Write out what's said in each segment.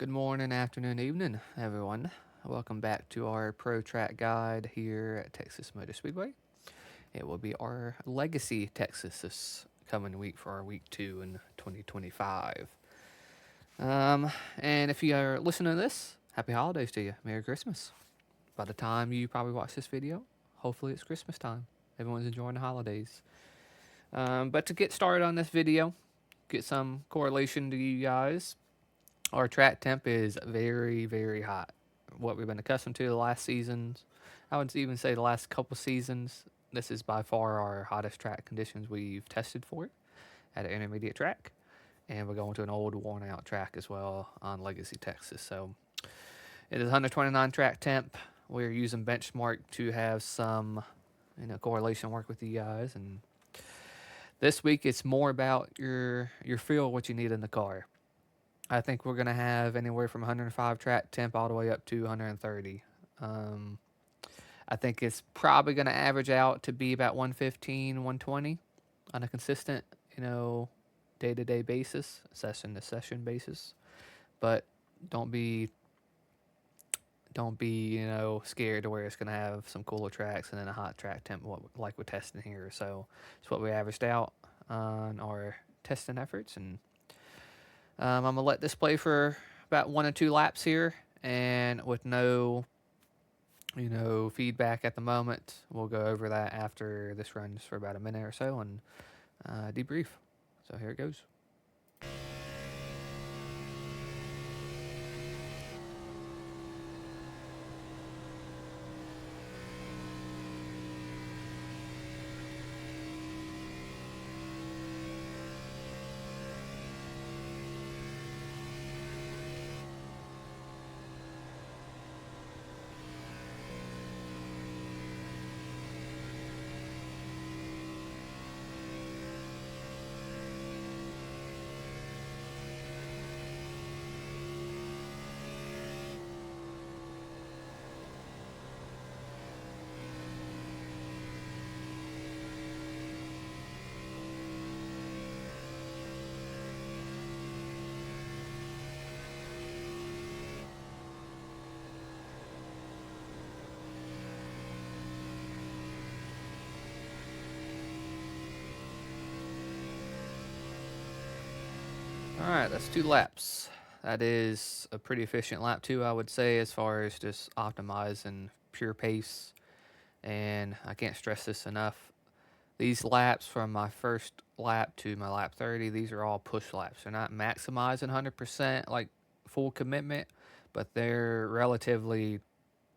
Good morning, afternoon, evening, everyone. Welcome back to our Pro Track Guide here at Texas Motor Speedway. It will be our Legacy Texas this coming week for our week 2 in 2025. And if you are listening to this, happy holidays to you. Merry Christmas. By the time you probably watch this video, hopefully it's Christmas time. Everyone's enjoying the holidays. But to get started on this video, get some correlation to you guys. Our track temp is very, very hot. What we've been accustomed to the last seasons, I would even say the last couple seasons, this is by far our hottest track conditions we've tested for it at an intermediate track. And we're going to an old, worn out track as well on Legacy, Texas. So it is 129 track temp. We're using Benchmark to have some, correlation work with you guys. And this week it's more about your feel, what you need in the car. I think we're going to have anywhere from 105 track temp all the way up to 130. I think it's probably going to average out to be about 115, 120 on a consistent, day-to-day basis, session-to-session basis. But don't be, scared to where it's going to have some cooler tracks and then a hot track temp like we're testing here. So it's what we averaged out on our testing efforts, and I'm going to let this play for about 1 or 2 laps here, and with no, feedback at the moment. We'll go over that after this runs for about a minute or so and debrief. So here it goes. All right, that's 2 laps. That is a pretty efficient lap too, I would say, as far as just optimizing pure pace. And I can't stress this enough. These laps from my first lap to my lap 30, these are all push laps. They're not maximizing 100% like full commitment, but they're relatively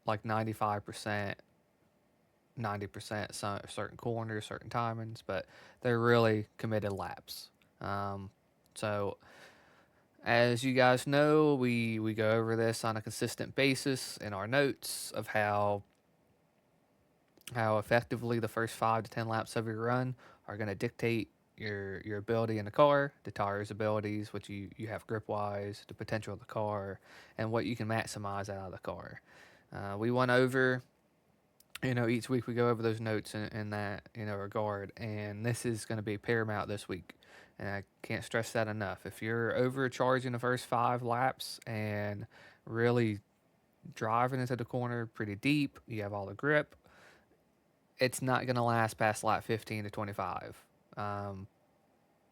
like 95%, 90%, some certain corners, certain timings, but they're really committed laps. So as you guys know, we go over this on a consistent basis in our notes of how effectively the first 5 to 10 laps of your run are going to dictate your ability in the car, the tire's abilities, what you have grip wise, the potential of the car, and what you can maximize out of the car. We went over, each week we go over those notes in that regard, and this is going to be paramount this week. And I can't stress that enough. If you're overcharging the first 5 laps and really driving into the corner pretty deep, you have all the grip, it's not going to last past lap 15 to 25.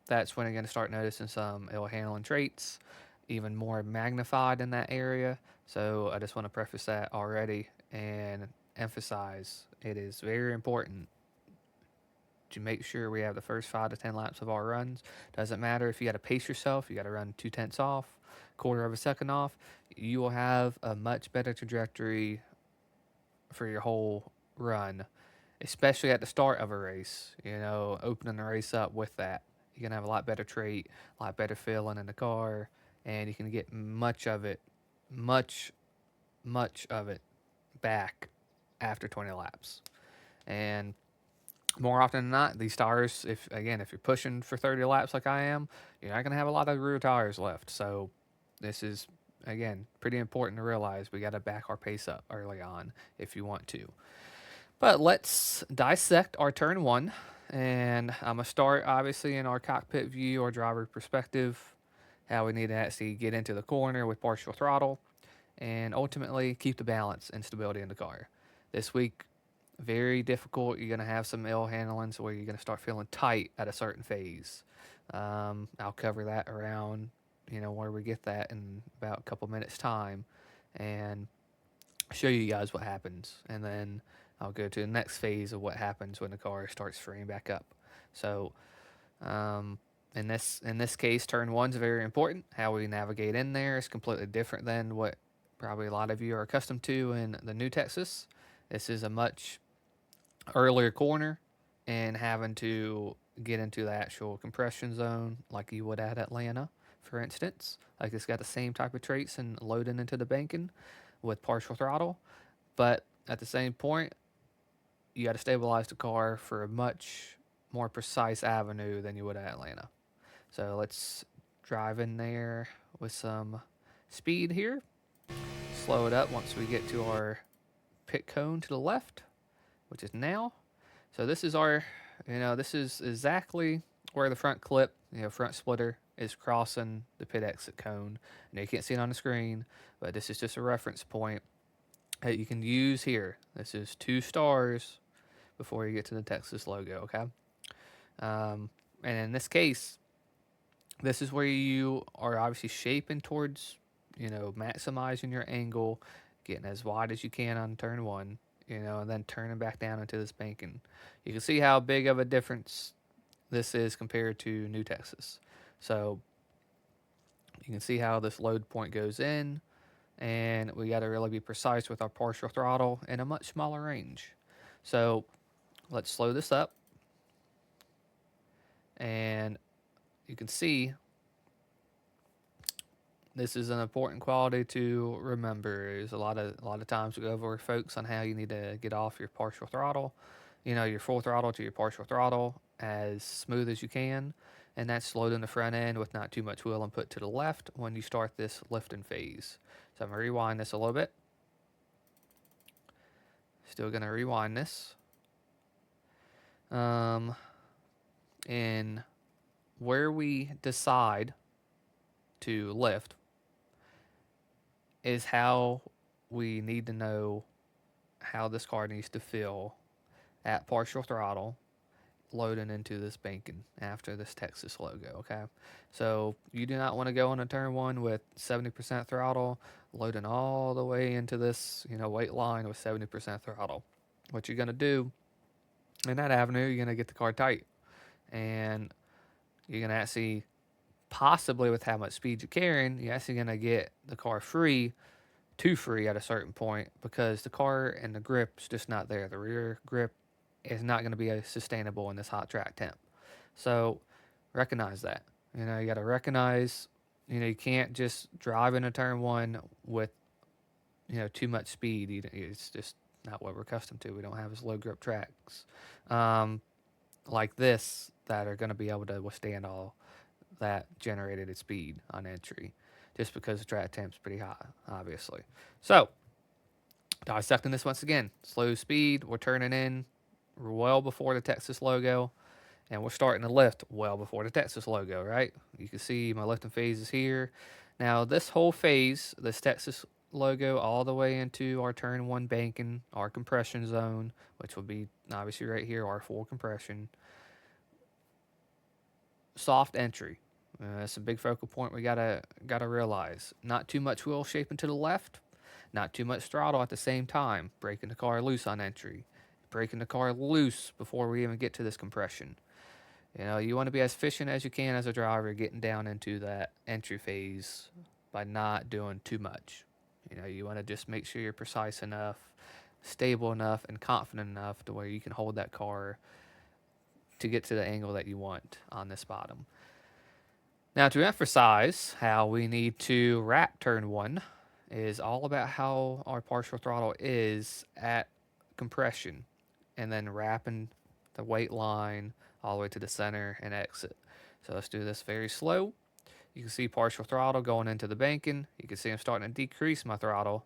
That's when you're going to start noticing some ill handling traits, even more magnified in that area. So I just want to preface that already and emphasize it is very important to make sure we have the first 5 to 10 laps of our runs. Doesn't matter if you got to pace yourself, you got to run 2/10 off, quarter of a second off, you will have a much better trajectory for your whole run, especially at the start of a race, opening the race up with that. You can have a lot better trait, a lot better feeling in the car, and you can get much of it back after 20 laps. And more often than not, these tires, if you're pushing for 30 laps like I am, you're not going to have a lot of rear tires left. So this is, again, pretty important to realize. We got to back our pace up early on if you want to. But let's dissect our turn 1. And I'm going to start, obviously, in our cockpit view or driver perspective. how we need to actually get into the corner with partial throttle, and ultimately keep the balance and stability in the car. This week, very difficult. You're going to have some ill handlings where you're going to start feeling tight at a certain phase. I'll cover that around, where we get that in about a couple minutes time, and show you guys what happens. And then I'll go to the next phase of what happens when the car starts freeing back up. So um, in this case, turn one's very important. How we navigate in there is completely different than what probably a lot of you are accustomed to in the new Texas. This is a much earlier corner, and having to get into the actual compression zone like you would at Atlanta, for instance. Like it's got the same type of traits and loading into the banking with partial throttle, but at the same point, you got to stabilize the car for a much more precise avenue than you would at Atlanta. So let's drive in there with some speed here. Slow it up once we get to our pit cone to the left, which is now. So this is this is exactly where the front clip, front splitter is crossing the pit exit cone. You can't see it on the screen, but this is just a reference point that you can use here. This is 2 stars before you get to the Texas logo, okay? And in this case, this is where you are obviously shaping towards, maximizing your angle, getting as wide as you can on turn 1, and then turning back down into this banking. You can see how big of a difference this is compared to New Texas. So you can see how this load point goes in, and we got to really be precise with our partial throttle in a much smaller range. So let's slow this up, and you can see this is an important quality to remember. There's a lot of times we go over with folks on how you need to get off your partial throttle, your full throttle to your partial throttle as smooth as you can, and that's slowed in the front end with not too much wheel input to the left when you start this lifting phase. So I'm gonna rewind this a little bit. Still gonna rewind this. And where we decide to lift is how we need to know how this car needs to feel at partial throttle loading into this banking after this Texas logo, okay? So you do not want to go on a turn 1 with 70% throttle, loading all the way into this, weight line with 70% throttle. What you're going to do in that avenue, you're going to get the car tight. And you're going to actually, possibly with how much speed you're carrying, you're actually going to get the car too free at a certain point, because the car and the grip's just not there. The rear grip is not going to be sustainable in this hot track temp. So recognize that. You got to recognize, you can't just drive into turn 1 with, too much speed. It's just not what we're accustomed to. We don't have as low grip tracks like this that are going to be able to withstand all that generated speed on entry, just because the track temp's pretty high, obviously. So, dissecting this once again. Slow speed, we're turning in well before the Texas logo, and we're starting to lift well before the Texas logo, right? You can see my lifting phase is here. Now, this whole phase, this Texas logo all the way into our turn 1 banking, our compression zone, which will be obviously right here, our full compression. Soft entry. That's a big focal point we gotta realize. Not too much wheel shaping to the left, not too much throttle at the same time. Breaking the car loose on entry, breaking the car loose before we even get to this compression. You want to be as efficient as you can as a driver, getting down into that entry phase by not doing too much. You want to just make sure you're precise enough, stable enough, and confident enough to where you can hold that car to get to the angle that you want on this bottom. Now, to emphasize how we need to wrap turn 1 is all about how our partial throttle is at compression, and then wrapping the weight line all the way to the center and exit. So let's do this very slow. You can see partial throttle going into the banking. You can see I'm starting to decrease my throttle,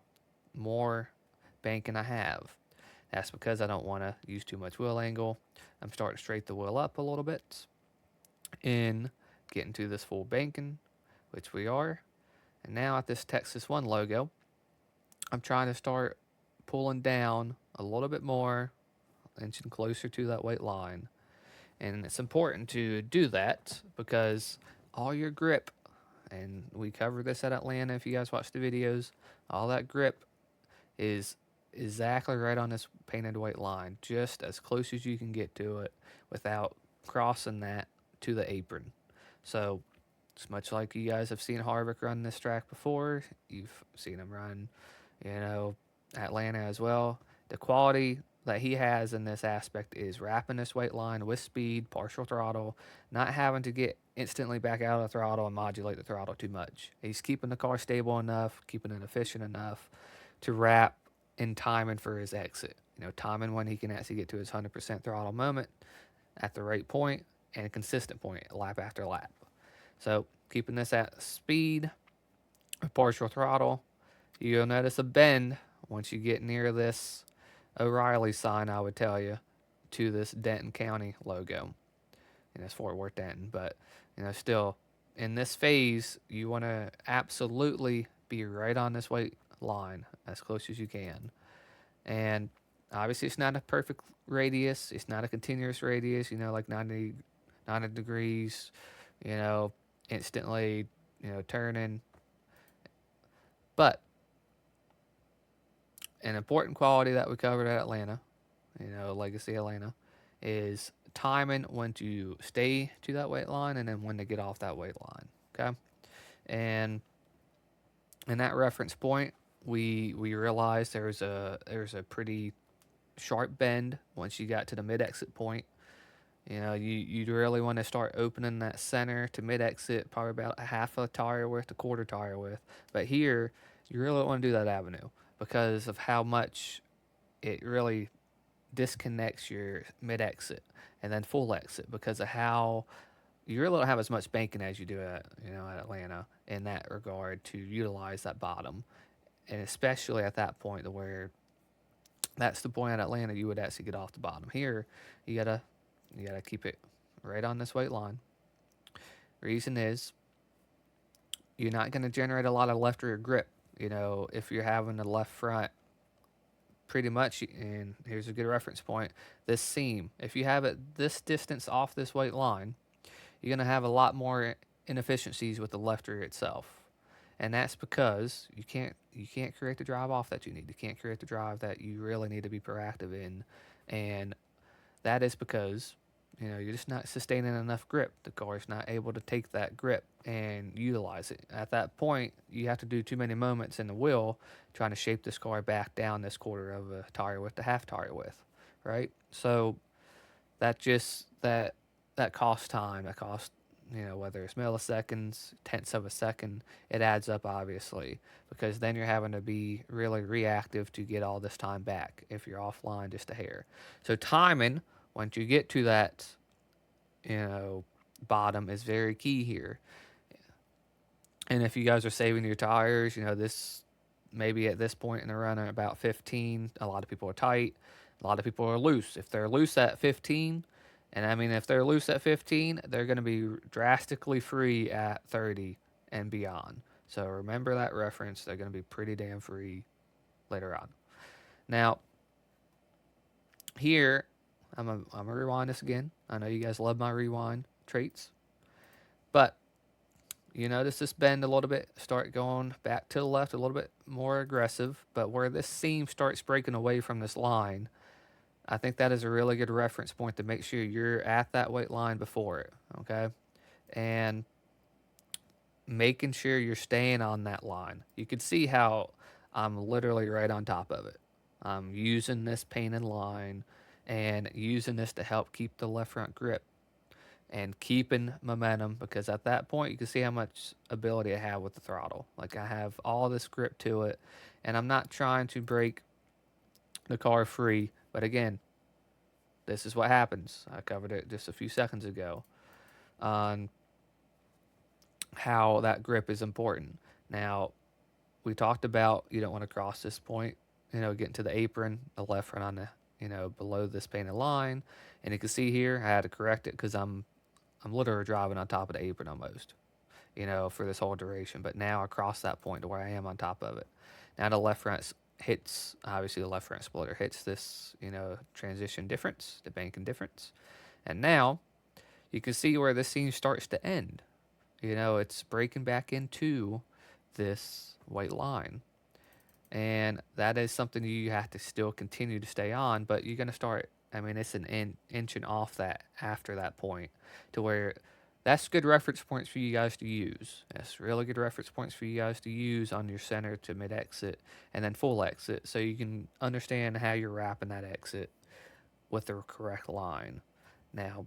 more banking I have. That's because I don't want to use too much wheel angle. I'm starting to straighten the wheel up a little bit. In getting to this full banking, which we are. And now at this Texas 1 logo, I'm trying to start pulling down a little bit more, inching closer to that white line. And it's important to do that because all your grip, and we covered this at Atlanta if you guys watch the videos, all that grip is exactly right on this painted white line, just as close as you can get to it without crossing that to the apron. So it's much like you guys have seen Harvick run this track before. You've seen him run, Atlanta as well. The quality that he has in this aspect is wrapping this white line with speed, partial throttle, not having to get instantly back out of the throttle and modulate the throttle too much. He's keeping the car stable enough, keeping it efficient enough to wrap in timing for his exit. Timing when he can actually get to his 100% throttle moment at the right point and a consistent point, lap after lap. So keeping this at speed, partial throttle, you'll notice a bend once you get near this O'Reilly sign, I would tell you, to this Denton County logo. And it's Fort Worth Denton, but still in this phase, you want to absolutely be right on this white line as close as you can. And obviously, it's not a perfect radius. It's not a continuous radius. Like 90 degrees. Instantly, turning. But an important quality that we covered at Atlanta, Legacy Atlanta, is timing when to stay to that white line and then when to get off that white line. Okay, and in that reference point, we realized there's a pretty sharp bend once you got to the mid exit point. You really want to start opening that center to mid exit, probably about a half a tire width, a quarter tire width. But here, you really want to do that avenue because of how much it really disconnects your mid exit and then full exit because of how you really don't have as much banking as you do at Atlanta in that regard to utilize that bottom, and especially at that point to where that's the point at Atlanta you would actually get off the bottom. Here, you gotta keep it right on this white line. Reason is you're not going to generate a lot of left rear grip. If you're having the left front pretty much, and here's a good reference point, this seam, if you have it this distance off this white line, you're going to have a lot more inefficiencies with the left rear itself. And that's because you can't create the drive off that you need. You can't create the drive that you really need to be proactive in. And that is because you're just not sustaining enough grip. The car is not able to take that grip and utilize it. At that point, you have to do too many moments in the wheel trying to shape this car back down this quarter of a tire width to half tire width, right? So that costs time. That costs, whether it's milliseconds, tenths of a second, it adds up obviously because then you're having to be really reactive to get all this time back if you're offline just a hair. So timing, once you get to that, bottom is very key here. And if you guys are saving your tires, this maybe at this point in the run at about 15, a lot of people are tight. A lot of people are loose. If they're loose at 15, and I mean, if they're loose at 15, they're going to be drastically free at 30 and beyond. So remember that reference. They're going to be pretty damn free later on. Now, here, I'm going to rewind this again. I know you guys love my rewind traits. But you notice this bend a little bit, start going back to the left a little bit more aggressive. But where this seam starts breaking away from this line, I think that is a really good reference point to make sure you're at that white line before it, okay? And making sure you're staying on that line. You can see how I'm literally right on top of it. I'm using this painted line and using this to help keep the left front grip and keeping momentum, because at that point you can see how much ability I have with the throttle. Like I have all this grip to it, and I'm not trying to break the car free. But again, this is what happens. I covered it just a few seconds ago on how that grip is important. Now, we talked about you don't want to cross this point, getting to the apron, the left front on the, below this painted line. And you can see here, I had to correct it because I'm literally driving on top of the apron almost. for this whole duration. But now I crossed that point to where I am on top of it. Now the left front hits, obviously the left front splitter hits this, transition difference, the banking difference. And now you can see where this seam starts to end. It's breaking back into this white line. And that is something you have to still continue to stay on, but you're going to start, it's an inching off that after that point to where that's good reference points for you guys to use. That's really good reference points for you guys to use on your center to mid exit and then full exit, so you can understand how you're wrapping that exit with the correct line. Now,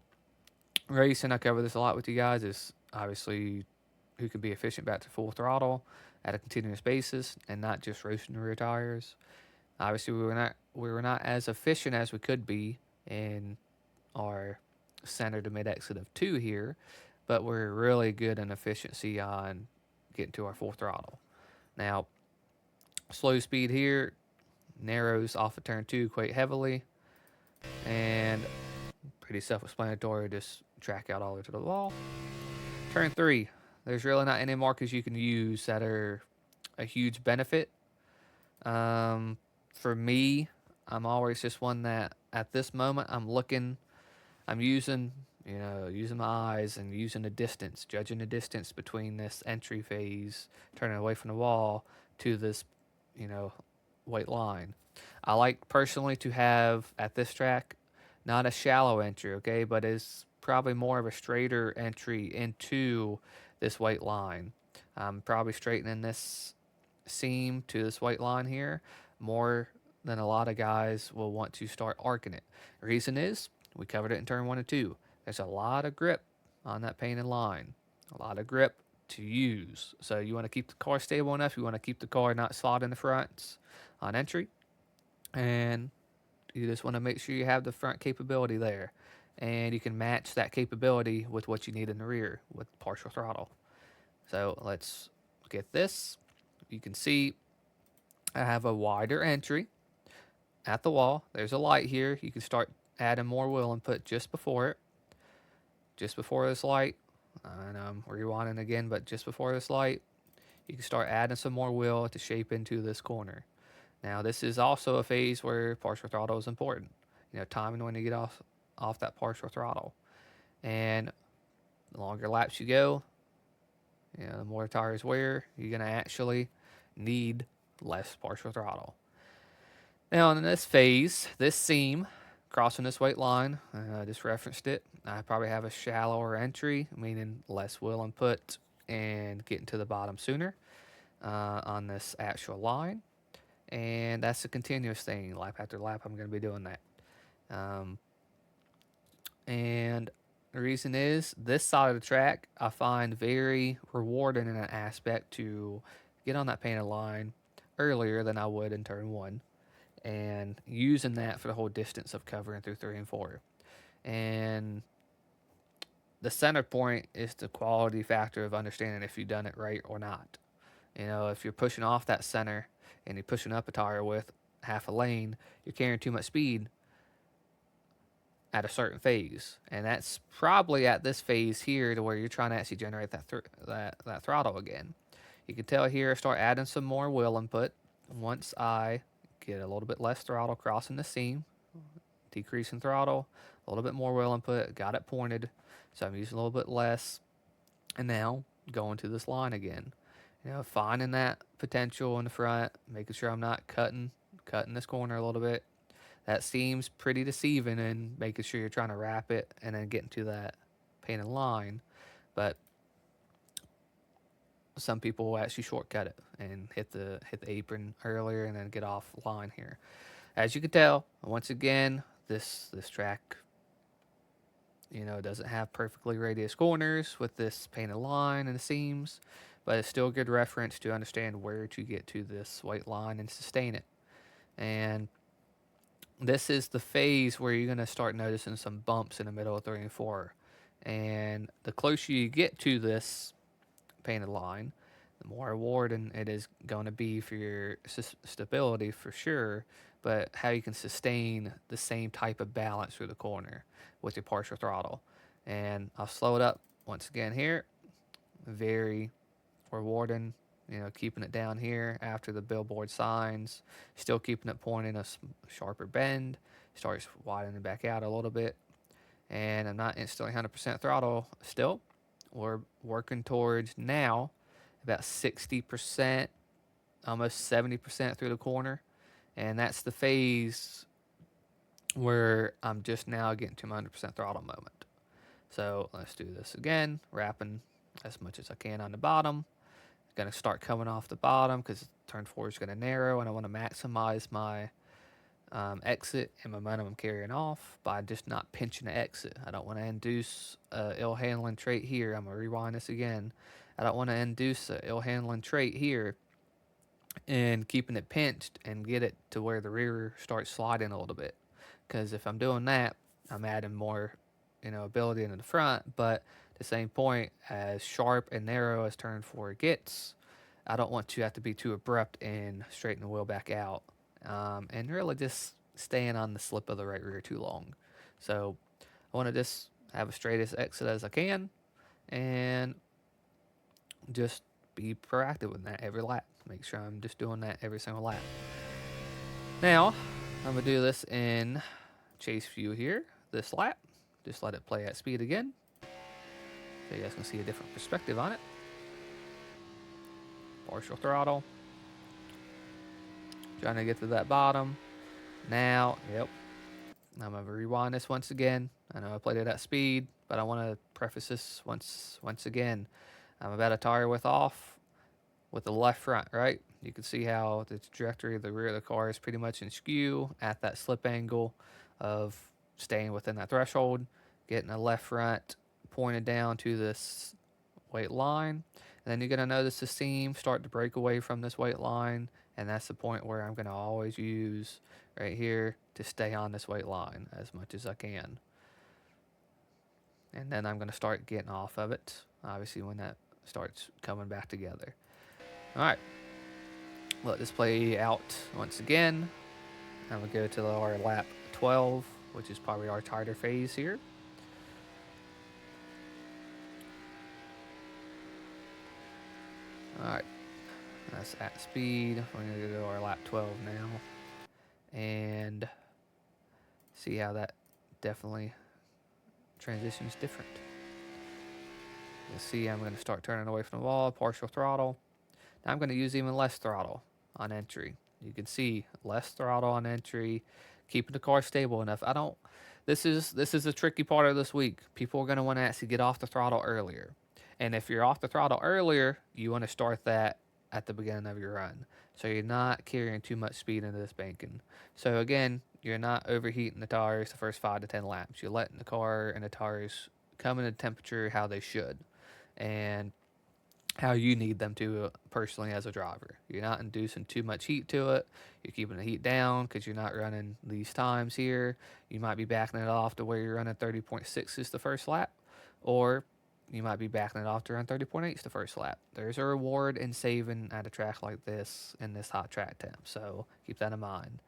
racing, I cover this a lot with you guys, is obviously who can be efficient back to full throttle at a continuous basis and not just roasting the rear tires. Obviously, we were not as efficient as we could be in our center to mid exit of 2 here, but we're really good in efficiency on getting to our full throttle. Now, slow speed here narrows off of turn 2 quite heavily, and pretty self-explanatory. Just track out all the way to the wall. Turn 3, there's really not any markers you can use that are a huge benefit. For me, I'm always just one that at this moment I'm using my eyes and using the distance, judging the distance between this entry phase, turning away from the wall, to this, white line. I like personally to have at this track not a shallow entry, okay, but is probably more of a straighter entry into this white line. I'm probably straightening this seam to this white line here more than a lot of guys will want to start arcing it. The reason is, we covered it in turn 1 and 2. There's a lot of grip on that painted line, a lot of grip to use. So you want to keep the car stable enough. You want to keep the car not slotting the fronts on entry, and you just want to make sure you have the front capability there, and you can match that capability with what you need in the rear with partial throttle. So let's get this. You can see I have a wider entry at the wall. There's a light here. You can start adding more wheel input just before it. Just before this light, and I'm rewinding again, but just before this light, you can start adding some more wheel to shape into this corner. Now, this is also a phase where partial throttle is important. Timing when you get off that partial throttle. And the longer laps you go, the more tires wear, you're going to actually need less partial throttle. Now, in this phase, this seam crossing this white line, I just referenced it. I probably have a shallower entry, meaning less wheel input and getting to the bottom sooner on this actual line. And that's a continuous thing. Lap after lap, I'm going to be doing that. And the reason is, this side of the track, I find very rewarding in an aspect to get on that painted line earlier than I would in turn 1. And using that for the whole distance of covering through 3 and 4. And the center point is the quality factor of understanding if you've done it right or not. If you're pushing off that center and you're pushing up a tire with half a lane, you're carrying too much speed at a certain phase. And that's probably at this phase here to where you're trying to actually generate that throttle again. You can tell here, start adding some more wheel input once I get a little bit less throttle crossing the seam, decreasing throttle, a little bit more wheel input, got it pointed, so I'm using a little bit less, and now going to this line again. Finding that potential in the front, making sure I'm not cutting this corner a little bit. That seems pretty deceiving, and making sure you're trying to wrap it and then getting to that painted line, but some people will actually shortcut it and hit the apron earlier and then get off line here. As you can tell, once again, this track, doesn't have perfectly radius corners with this painted line and the seams, but it's still a good reference to understand where to get to this white line and sustain it. And this is the phase where you're going to start noticing some bumps in the middle of 3 and 4. And the closer you get to this painted line, the more rewarding it is going to be for your stability for sure, but how you can sustain the same type of balance through the corner with your partial throttle. And I'll slow it up once again here. very rewarding. You know, keeping it down here after the billboard signs, still keeping it pointing a sharper bend, starts widening back out a little bit, and I'm not instantly 100% throttle still. We're working towards now about 60%, almost 70% through the corner, and that's the phase where I'm just now getting to my 100% throttle moment. So let's do this again, wrapping as much as I can on the bottom. Going to start coming off the bottom because turn 4 is going to narrow, and I want to maximize my exit and momentum I'm carrying off by just not pinching the exit. I don't want to induce ill handling trait here. I'm going to rewind this again. I don't want to induce an ill handling trait here and keeping it pinched and get it to where the rear starts sliding a little bit. Because if I'm doing that, I'm adding more, ability into the front. But at the same point, as sharp and narrow as turn 4 gets, I don't want to have to be too abrupt and straighten the wheel back out. And really just staying on the slip of the right rear too long. So I want to just have a straightest exit as I can and just be proactive with that every lap. Make sure I'm just doing that every single lap. Now, I'm going to do this in chase view here, this lap. Just let it play at speed again, so you guys can see a different perspective on it. Partial throttle. Trying to get to that bottom. Now, yep. I'm going to rewind this once again. I know I played it at speed, but I want to preface this once again. I'm about a tire width off with the left front, right? You can see how the trajectory of the rear of the car is pretty much in skew at that slip angle of staying within that threshold, getting the left front pointed down to this weight line. And then you're going to notice the seam start to break away from this weight line, and that's the point where I'm going to always use right here to stay on this weight line as much as I can. And then I'm going to start getting off of it, obviously, when that starts coming back together. All right, let this play out once again. I'm going to go to our lap 12, which is probably our tighter phase here. All right, that's at speed. We're going to go to our lap 12 now and see how that definitely transitions different. You'll see I'm going to start turning away from the wall, partial throttle. Now I'm going to use even less throttle on entry. You can see less throttle on entry, keeping the car stable enough. This is a tricky part of this week. People are going to want to actually get off the throttle earlier. And if you're off the throttle earlier, you want to start that at the beginning of your run. So you're not carrying too much speed into this banking. So again, you're not overheating the tires the first 5 to 10 laps. You're letting the car and the tires come into temperature how they should. And how you need them to personally as a driver. You're not inducing too much heat to it. You're keeping the heat down because you're not running these times here. You might be backing it off to where you're running 30.6s the first lap, or you might be backing it off to run 30.8s the first lap. There's a reward in saving at a track like this in this hot track temp, so keep that in mind.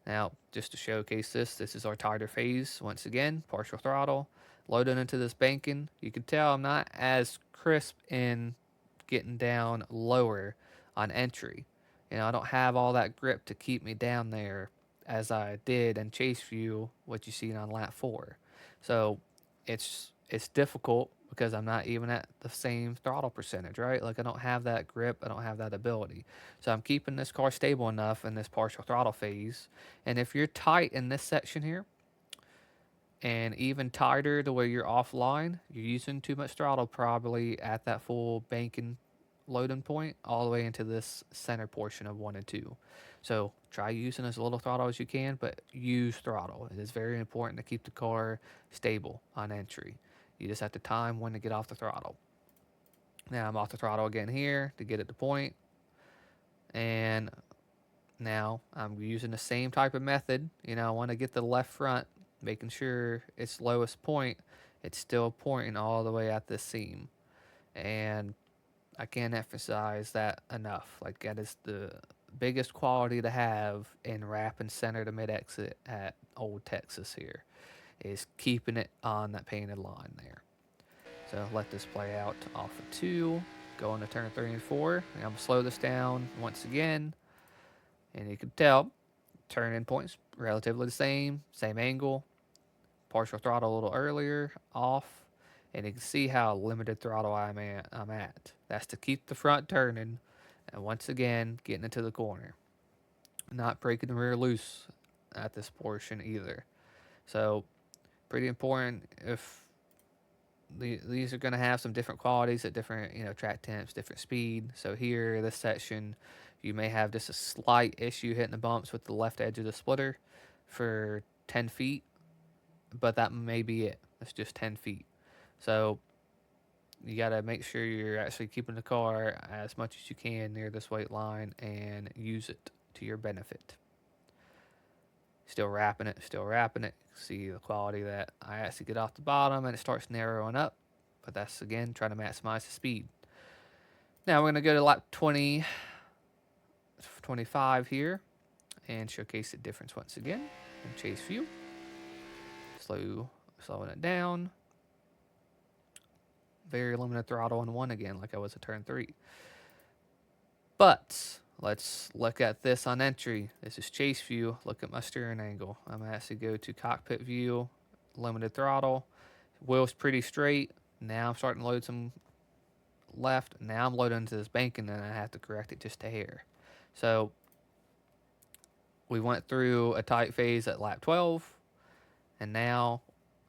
Now, just to showcase this is our tighter phase. Once again, partial throttle, loading into this banking. You can tell I'm not as crisp in getting down lower on entry. I don't have all that grip to keep me down there as I did in chase view, what you seen on lap 4. So it's difficult because I'm not even at the same throttle percentage, right? Like I don't have that grip, I don't have that ability. So I'm keeping this car stable enough in this partial throttle phase. And if you're tight in this section here, and even tighter the way you're offline, you're using too much throttle probably at that full banking loading point all the way into this center portion of 1 and 2. So try using as little throttle as you can, but use throttle. It is very important to keep the car stable on entry. You just have to time when to get off the throttle. Now I'm off the throttle again here to get it to point. And now I'm using the same type of method. I want to get the left front, making sure its lowest point, it's still pointing all the way at this seam. And I can't emphasize that enough. Like that is the biggest quality to have in wrapping center to mid exit at Old Texas here, is keeping it on that painted line there. So let this play out off of 2, go into turn 3 and 4. And I'm going to slow this down once again. And you can tell, turn in points relatively the same angle. Partial throttle a little earlier, off. And you can see how limited throttle I'm at. That's to keep the front turning. And once again, getting into the corner. Not breaking the rear loose at this portion either. So, pretty important. If these are going to have some different qualities at different, track temps, different speed. So here, this section, you may have just a slight issue hitting the bumps with the left edge of the splitter for 10 feet, but that may be it. It's just 10 feet. So you got to make sure you're actually keeping the car as much as you can near this weight line and use it to your benefit. Still wrapping it. See the quality that I actually get off the bottom and it starts narrowing up. But that's, again, trying to maximize the speed. Now we're going to go to lap 25 here and showcase the difference once again in chase view. Slowing it down. Very limited throttle on 1 again, like I was at turn 3. But let's look at this on entry. This is chase view. Look at my steering angle. I'm going to actually go to cockpit view, limited throttle. Wheel's pretty straight. Now I'm starting to load some left. Now I'm loading into this banking and I have to correct it just a hair. So we went through a tight phase at lap 12. And now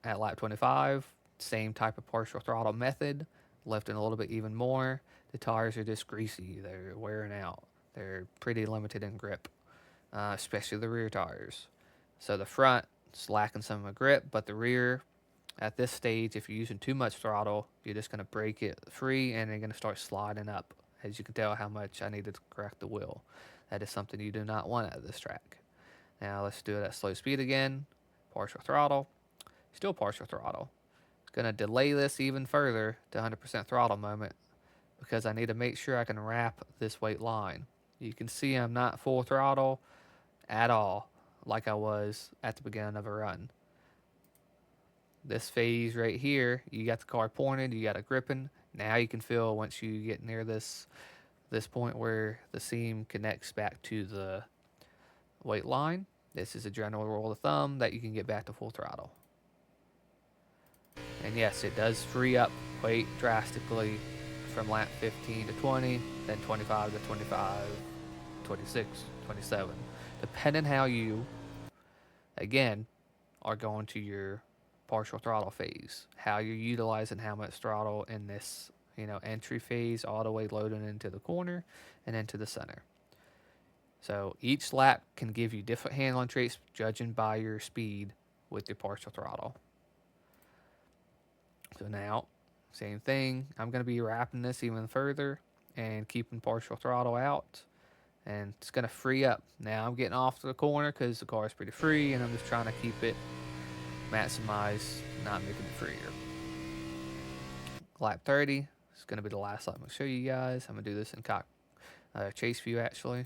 at lap 25, same type of partial throttle method, lifting a little bit even more. The tires are just greasy. They're wearing out. They're pretty limited in grip, especially the rear tires. So the front is lacking some of the grip, but the rear, at this stage, if you're using too much throttle, you're just going to break it free and they're going to start sliding up. As you can tell how much I needed to correct the wheel. That is something you do not want at this track. Now let's do it at slow speed again. Partial throttle. Still partial throttle. Going to delay this even further to 100% throttle moment because I need to make sure I can wrap this weight line. You can see I'm not full throttle at all like I was at the beginning of a run. This phase right here, you got the car pointed, you got it gripping. Now you can feel once you get near this point where the seam connects back to the weight line. This is a general rule of thumb that you can get back to full throttle. And yes, it does free up weight drastically from lap 15 to 20, then 25 to 25, 26, 27. Depending how you, again, are going to your partial throttle phase. How you're utilizing how much throttle in this, entry phase all the way loading into the corner and into the center. So each lap can give you different handling traits judging by your speed with your partial throttle. So now, same thing. I'm going to be wrapping this even further and keeping partial throttle out. And it's going to free up. Now I'm getting off to the corner because the car is pretty free and I'm just trying to keep it maximize, not making it freer. Lap 30 is going to be the last lap I'm going to show you guys. I'm going to do this in chase view actually.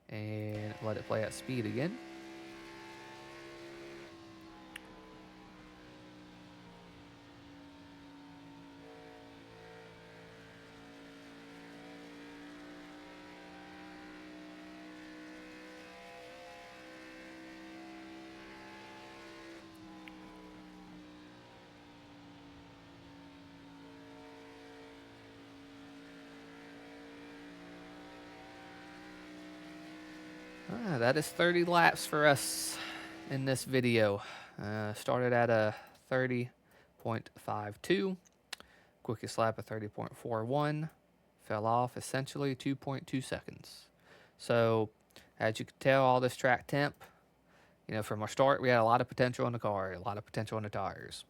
And let it play at speed again. That is 30 laps for us in this video. Started at a 30.52, quickest lap of 30.41, fell off essentially 2.2 seconds. So as you can tell, all this track temp, from our start, we had a lot of potential in the car, a lot of potential in the tires.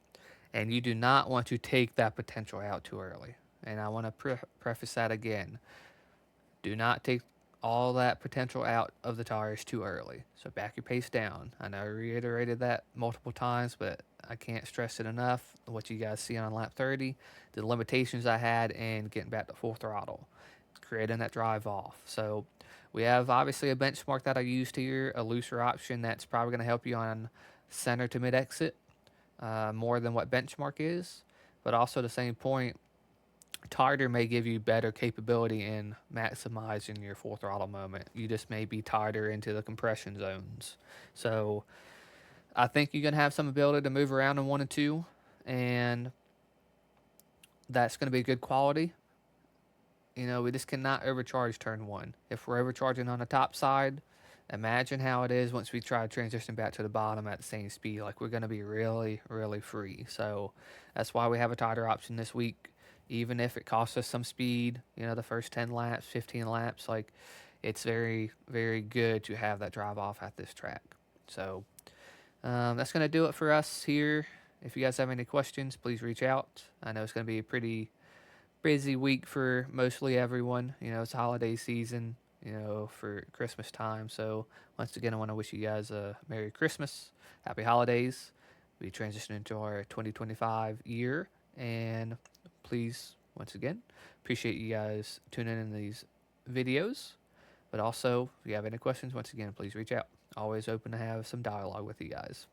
And you do not want to take that potential out too early. And I want to preface that again. Do not take all that potential out of the tires too early. So back your pace down. I know I reiterated that multiple times, but I can't stress it enough. What you guys see on lap 30, the limitations I had in getting back to full throttle, creating that drive off. So we have obviously a benchmark that I used here, a looser option that's probably going to help you on center to mid exit more than what benchmark is. but also at the same point, tighter may give you better capability in maximizing your full throttle moment. You just may be tighter into the compression zones. So I think you're going to have some ability to move around in 1 and 2, and that's going to be good quality. We just cannot overcharge turn 1. If we're overcharging on the top side, imagine how it is once we try to transition back to the bottom at the same speed. Like, we're going to be really, really free. So that's why we have a tighter option this week. Even if it costs us some speed, the first 10 laps, 15 laps, like, it's very, very good to have that drive off at this track. So that's going to do it for us here. If you guys have any questions, please reach out. I know it's going to be a pretty busy week for mostly everyone. It's holiday season, for Christmas time. So once again, I want to wish you guys a Merry Christmas, Happy Holidays. We transition into our 2025 year, and please, once again, appreciate you guys tuning in these videos. But also, if you have any questions, once again, please reach out. Always open to have some dialogue with you guys.